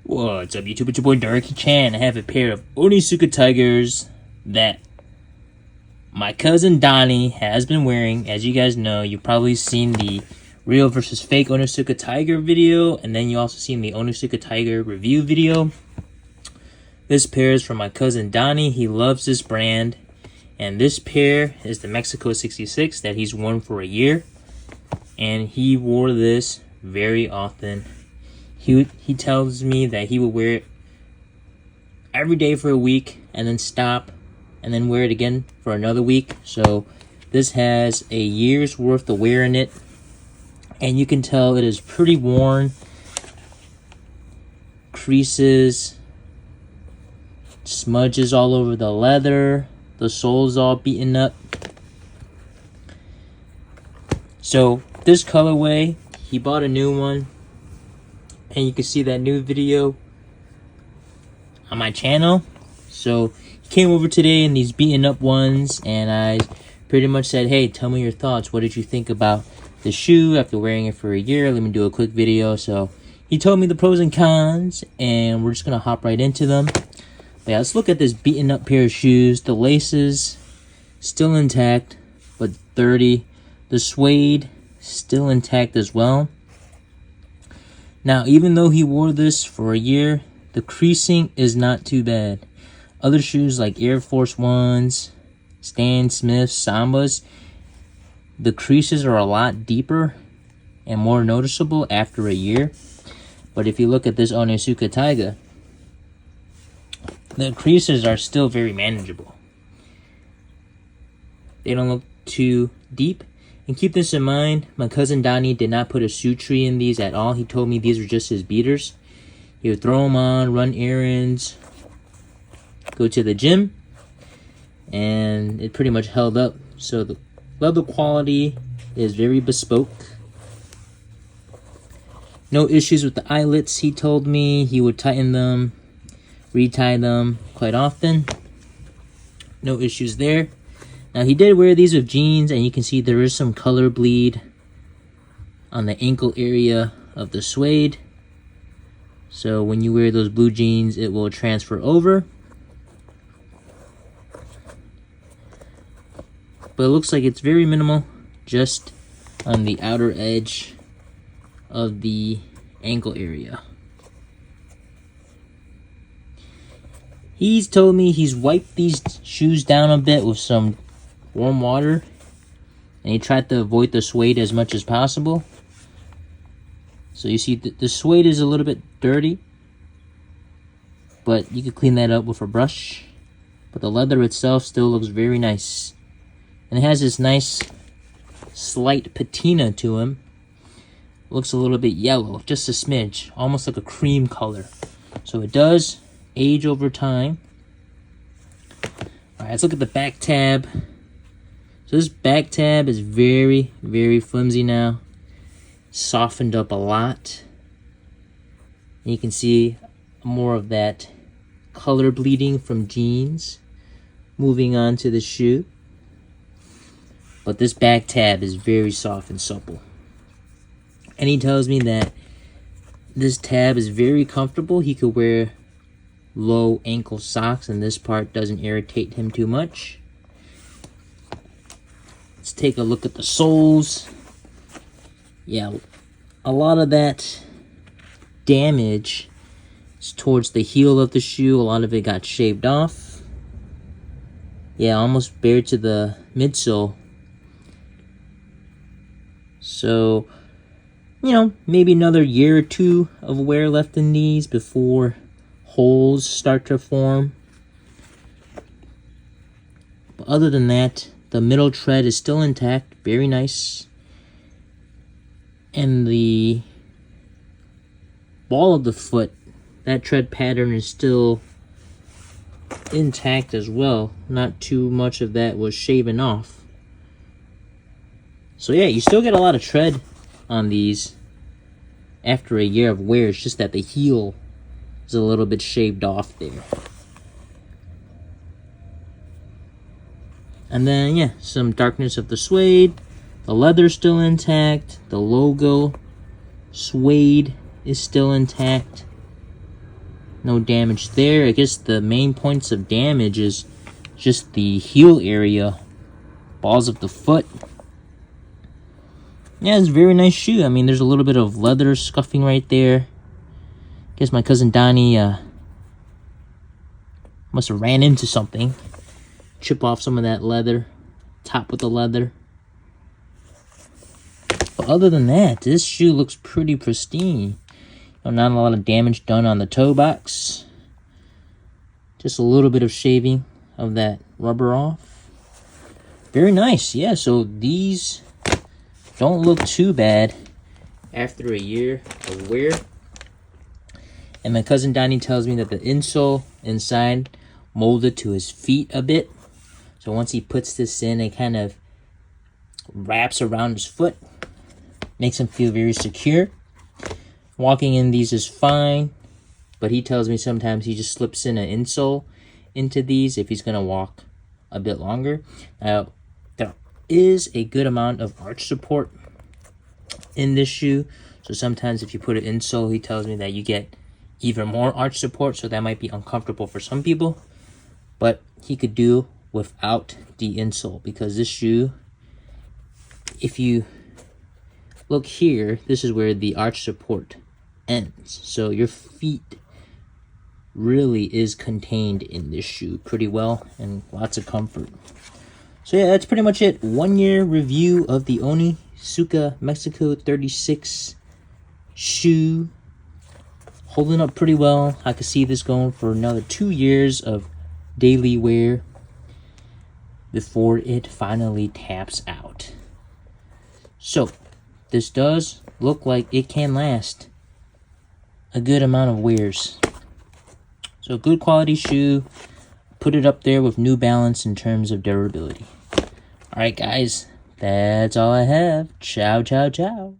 What's up, YouTube? It's your boy Darky Chan. I have a pair of Onitsuka Tigers that my cousin Donnie has been wearing. As you guys know, you've probably seen the real versus fake Onitsuka Tiger video, and then you also seen the Onitsuka Tiger review video. This pair is from my cousin Donnie. He loves this brand, and this pair is the Mexico 66 that he's worn for a year, and he wore this very often. He tells me that he will wear it every day for a week and then stop and then wear it again for another week. So this has a year's worth of wear in it, and you can tell it is pretty worn. Creases, smudges all over the leather, the sole's all beaten up. So this colorway, he bought a new one. And you can see that new video on my channel. So he came over today in these beaten up ones, and I pretty much said, hey, tell me your thoughts. What did you think about the shoe after wearing it for a year? Let me do a quick video. So he told me the pros and cons, and we're just gonna hop right into them. But yeah, let's look at this beaten up pair of shoes. The laces still intact but dirty. The suede still intact as well. Now, even though he wore this for a year, the creasing is not too bad. Other shoes like Air Force Ones, Stan Smiths, Sambas, the creases are a lot deeper and more noticeable after a year. But if you look at this Onitsuka Tiger, the creases are still very manageable. They don't look too deep. And keep this in mind, my cousin Donnie did not put a suture in these at all. He told me these were just his beaters. He would throw them on, run errands, go to the gym, and it pretty much held up. So the leather quality is very bespoke. No issues with the eyelets. He told me he would tighten them, retie them quite often. No issues there. Now, he did wear these with jeans, and you can see there is some color bleed on the ankle area of the suede. So when you wear those blue jeans, it will transfer over. But it looks like it's very minimal, just on the outer edge of the ankle area. He's told me he's wiped these shoes down a bit with some warm water, and he tried to avoid the suede as much as possible. So you see the suede is a little bit dirty, but you can clean that up with a brush. But the leather itself still looks very nice, and it has this nice slight patina to him. Looks a little bit yellow, just a smidge, almost like a cream color. So it does age over time. Alright, let's look at the back tab. So this back tab is very, very flimsy now. Softened up a lot. And you can see more of that color bleeding from jeans moving on to the shoe. But this back tab is very soft and supple. And he tells me that this tab is very comfortable. He could wear low ankle socks, and this part doesn't irritate him too much. Let's take a look at the soles. Yeah, a lot of that damage is towards the heel of the shoe. A lot of it got shaved off. Yeah, almost bare to the midsole. So, you know, maybe another year or two of wear left in these before holes start to form. But other than that, the middle tread is still intact, very nice. And the ball of the foot, that tread pattern is still intact as well. Not too much of that was shaven off. So yeah, you still get a lot of tread on these after a year of wear. It's just that the heel is a little bit shaved off there. And then, yeah, some darkness of the suede. The leather's still intact. The logo suede is still intact. No damage there. I guess the main points of damage is just the heel area, balls of the foot. Yeah, it's a very nice shoe. I mean, there's a little bit of leather scuffing right there. Guess my cousin Donnie must have ran into something. Chip off some of that leather, top with the leather. But other than that, this shoe looks pretty pristine. Not a lot of damage done on the toe box. Just a little bit of shaving of that rubber off. Very nice. Yeah, so these don't look too bad after a year of wear. And my cousin Donnie tells me that the insole inside molded to his feet a bit. So once he puts this in, it kind of wraps around his foot. Makes him feel very secure. Walking in these is fine, but he tells me sometimes he just slips in an insole into these if he's going to walk a bit longer. Now, there is a good amount of arch support in this shoe, so sometimes if you put an insole, he tells me that you get even more arch support, so that might be uncomfortable for some people, but he could do without the insole, because this shoe, if you look here, this is where the arch support ends. So your feet really is contained in this shoe pretty well, and lots of comfort. So yeah, that's pretty much it. 1 year review of the Onitsuka Mexico 36 shoe. Holding up pretty well. I could see this going for another 2 years of daily wear before it finally taps out. So this does look like it can last a good amount of wears. So good quality shoe. Put it up there with New Balance in terms of durability. Alright guys, that's all I have. Ciao, ciao, ciao.